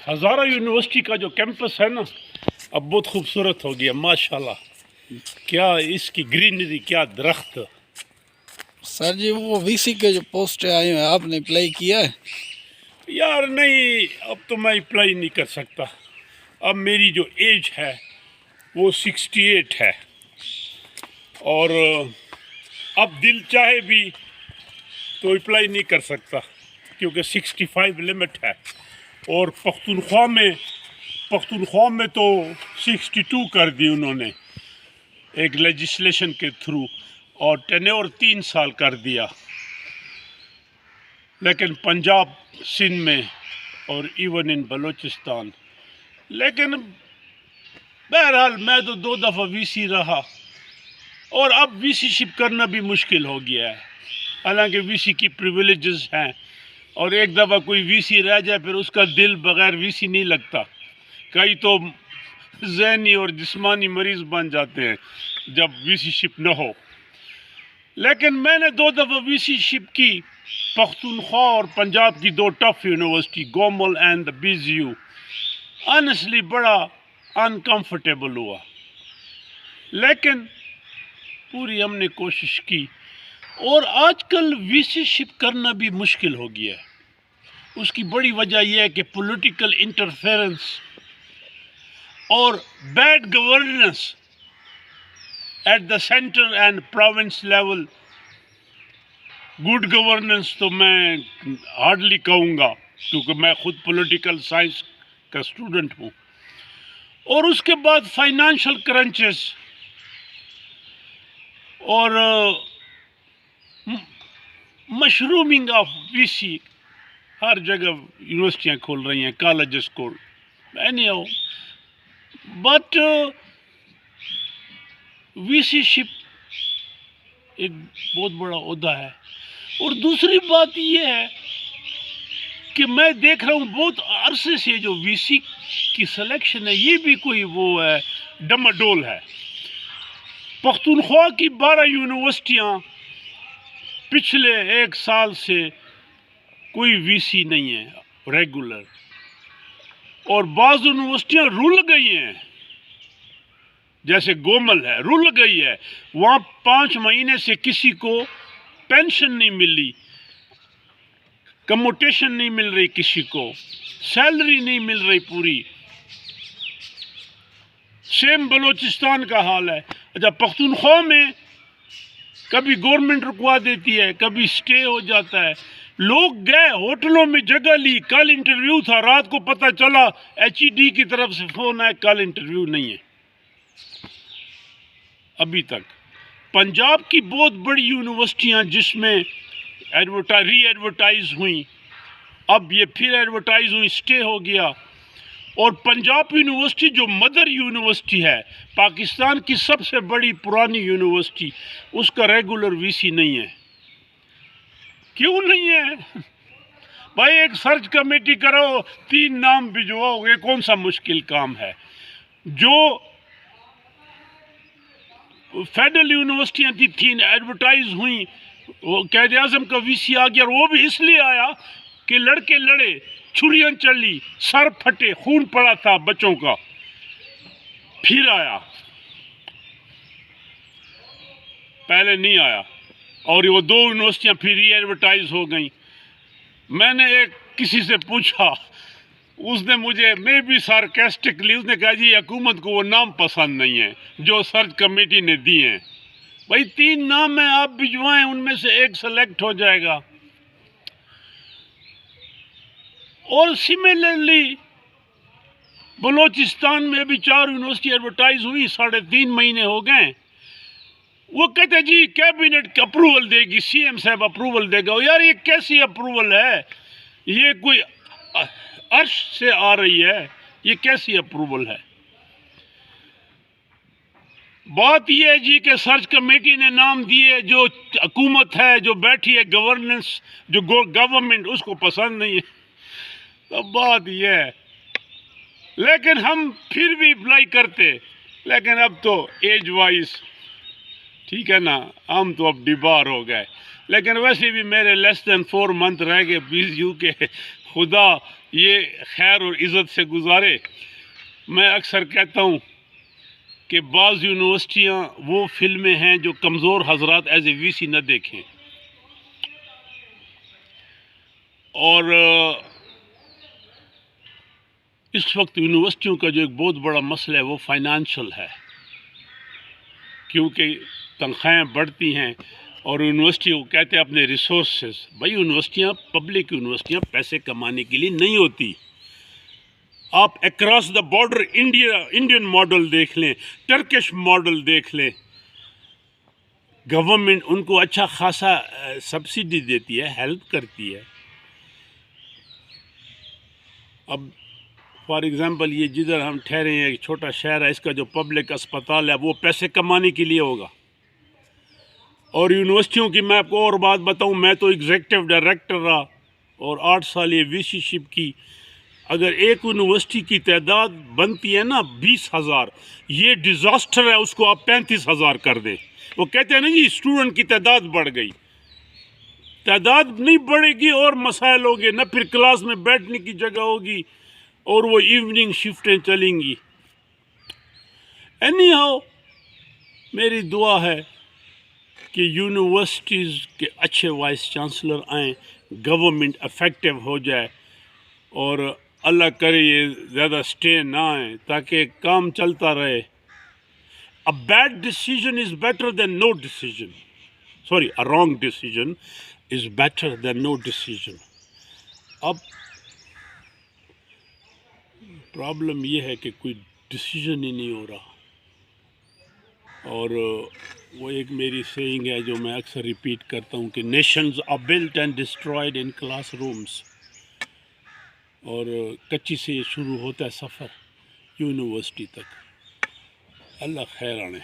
Hazara university کا جو campus ہے نا اب بہت خوبصورت ہو گیا ماشاءاللہ. کیا اس کی گرینری، کیا درخت. سر جی وہ وی سی کے جو پوسٹ آئے ہیں آپ نے اپلائی کیا ہے؟ یار نہیں، اب تو میں اپلائی نہیں کر سکتا. اب میری جو ایج ہے وہ 68 ہے اور اب دل چاہے بھی تو اپلائی نہیں کر سکتا کیونکہ 65 لمٹ ہے. اور پختونخوا میں تو 62 کر دی انہوں نے ایک لیجسلیشن کے تھرو، اور ٹینیور 3 سال کر دیا. لیکن پنجاب، سندھ میں اور ایون ان بلوچستان. لیکن بہرحال میں تو 2 دفعہ وی سی رہا اور اب وی سی شپ کرنا بھی مشکل ہو گیا ہے. حالانکہ وی سی کی پریویلیجز ہیں، اور ایک دفعہ کوئی وی سی رہ جائے پھر اس کا دل بغیر وی سی نہیں لگتا. کئی تو ذہنی اور جسمانی مریض بن جاتے ہیں جب وی سی شپ نہ ہو. لیکن میں نے 2 دفعہ وی سی شپ کی، پختونخوا اور پنجاب کی 2 ٹف university, Gomal and B Z U. Honestly بڑا انکمفرٹیبل ہوا، لیکن پوری ہم نے کوشش کی. اور آج کل وی سی شپ کرنا بھی مشکل ہو گیا ہے. اس کی بڑی وجہ یہ ہے کہ پولیٹیکل انٹرفیرنس اور bad governance at the centre and province level. Good governance تو میں ہارڈلی کہوں گا کیونکہ میں خود پولیٹیکل سائنس کا اسٹوڈنٹ ہوں. اور اس کے بعد فائنانشل کرنچز اور مشرومنگ آف وی سی. ہر جگہ یونیورسٹیاں کھول رہی ہیں، کالجز کو. اینی ہاؤ بٹ وی سی شپ ایک بہت بڑا عہدہ ہے. اور دوسری بات یہ ہے کہ میں دیکھ رہا ہوں بہت عرصے سے جو وی سی کی سلیکشن ہے یہ بھی کوئی وہ ہے، ڈماڈول ہے. پختونخوا کی 12 یونیورسٹیاں پچھلے 1 سال سے کوئی وی سی نہیں ہے ریگولر، اور بعض یونیورسٹیاں رول گئی ہیں. جیسے گومل ہے، رول گئی ہے. وہاں 5 مہینے سے کسی کو پینشن نہیں ملی، کموٹیشن نہیں مل رہی، کسی کو سیلری نہیں مل رہی پوری. سیم بلوچستان کا حال ہے. اچھا، پختونخوا میں کبھی گورنمنٹ رکوا دیتی ہے، کبھی سٹے ہو جاتا ہے. لوگ گئے، ہوٹلوں میں جگہ لی. کل انٹرویو تھا، رات کو پتہ چلا ایچ ای ڈی کی طرف سے فون آیا کل انٹرویو نہیں ہے. ابھی تک پنجاب کی بہت بڑی یونیورسٹیاں جس میں ری ایڈورٹائز ہوئیں، اب یہ پھر ایڈورٹائز ہوئی، سٹے ہو گیا. اور پنجاب یونیورسٹی جو مدر یونیورسٹی ہے، پاکستان کی سب سے بڑی پرانی یونیورسٹی، اس کا ریگولر وی سی نہیں ہے. کیوں نہیں ہے بھائی؟ ایک سرچ کمیٹی کرو، 3 نام بھجواؤ، یہ کون سا مشکل کام ہے؟ جو فیڈرل یونیورسٹیاں تھی 3 ایڈورٹائز ہوئیں، وہ قائد اعظم کا وی سی آ گیا، اور وہ بھی اس لیے آیا کہ لڑکے لڑے، چھریاں چلی، سر پھٹے، خون پڑا تھا بچوں کا. پھر آیا، پہلے نہیں آیا. اور وہ 2 یونیورسٹیاں پھر ری ایڈورٹائز ہو گئیں. میں نے ایک کسی سے پوچھا، اس نے مجھے میں بھی سارکیسٹکلی اس نے کہا جی حکومت کو وہ نام پسند نہیں ہے جو سرچ کمیٹی نے دی ہیں. بھائی 3 نام ہیں، آپ بھجوائیں، ان میں سے ایک سلیکٹ ہو جائے گا. اور سملرلی بلوچستان میں ابھی 4 یونیورسٹی ایڈورٹائز ہوئی، 3.5 مہینے ہو گئے. وہ کہتے جی کیبنٹ اپروول دے گی، سی ایم صاحب اپروول دے گا. یار یہ کیسی اپروول ہے؟ یہ کوئی عرش سے آ رہی ہے؟ یہ کیسی اپروول ہے؟ بات یہ ہے جی کہ سرچ کمیٹی نے نام دیے، جو حکومت ہے جو بیٹھی ہے، گورننس جو گورنمنٹ، اس کو پسند نہیں ہے. تو بات یہ ہے. لیکن ہم پھر بھی اپلائی کرتے، لیکن اب تو ایج وائز ٹھیک ہے نا، ہم تو اب ڈبار ہو گئے، لیکن ویسے بھی میرے لیس دین 4 منتھ رہ گئے PSU کے، خدا یہ خیر اور عزت سے گزارے۔ میں اکثر کہتا ہوں کہ بعض یونیورسٹیاں وہ فلمیں ہیں جو کمزور حضرات ایز اے VC نہ دیکھیں، اور اس وقت یونیورسٹیوں کا جو ایک بہت بڑا مسئلہ ہے وہ فائنانشل ہے، کیونکہ تنخواہیں بڑھتی ہیں اور یونیورسٹی کو کہتے ہیں اپنے ریسورسز۔ بھائی یونیورسٹیاں، پبلک یونیورسٹیاں پیسے کمانے کے لیے نہیں ہوتی۔ آپ across the border Indian model دیکھ لیں، ٹرکش ماڈل دیکھ لیں، گورنمنٹ ان کو اچھا خاصا سبسڈی دیتی ہے، ہیلپ کرتی ہے۔ اب فار ایگزامپل یہ جدھر ہم ٹھہرے ہیں ایک چھوٹا شہر ہے، اس کا جو پبلک اسپتال ہے وہ پیسے کمانے کے لیے ہوگا۔ اور یونیورسٹیوں کی میں آپ کو اور بات بتاؤں، میں تو ایگزیکٹو ڈائریکٹر رہا اور 8 سال یہ VC شپ کی۔ اگر ایک یونیورسٹی کی تعداد بنتی ہے نا 20,000، یہ ڈیزاسٹر ہے، اس کو آپ 35,000 کر دیں۔ وہ کہتے ہیں نا جی اسٹوڈنٹ کی تعداد بڑھ گئی، تعداد نہیں بڑھے گی اور مسائل ہوں گے، نہ پھر کلاس میں بیٹھنے کی جگہ ہوگی اور وہ ایوننگ شفٹیں چلیں گی۔ اینی ہاؤ میری دعا ہے کہ یونیورسٹیز کے اچھے وائس چانسلر آئیں، گورنمنٹ افیکٹو ہو جائے، اور اللہ کرے یہ زیادہ سٹے نہ آئیں تاکہ کام چلتا رہے۔ A bad decision is better than no decision. Sorry, a wrong decision is better than no decision. اب پرابلم یہ ہے کہ کوئی ڈیسیژن ہی نہیں ہو رہا، اور وہ ایک میری سیئنگ ہے جو میں اکثر ریپیٹ کرتا ہوں کہ nations are built and destroyed in class rooms، اور کچی سے یہ شروع ہوتا ہے سفر یونیورسٹی تک۔ اللہ خیر آنے۔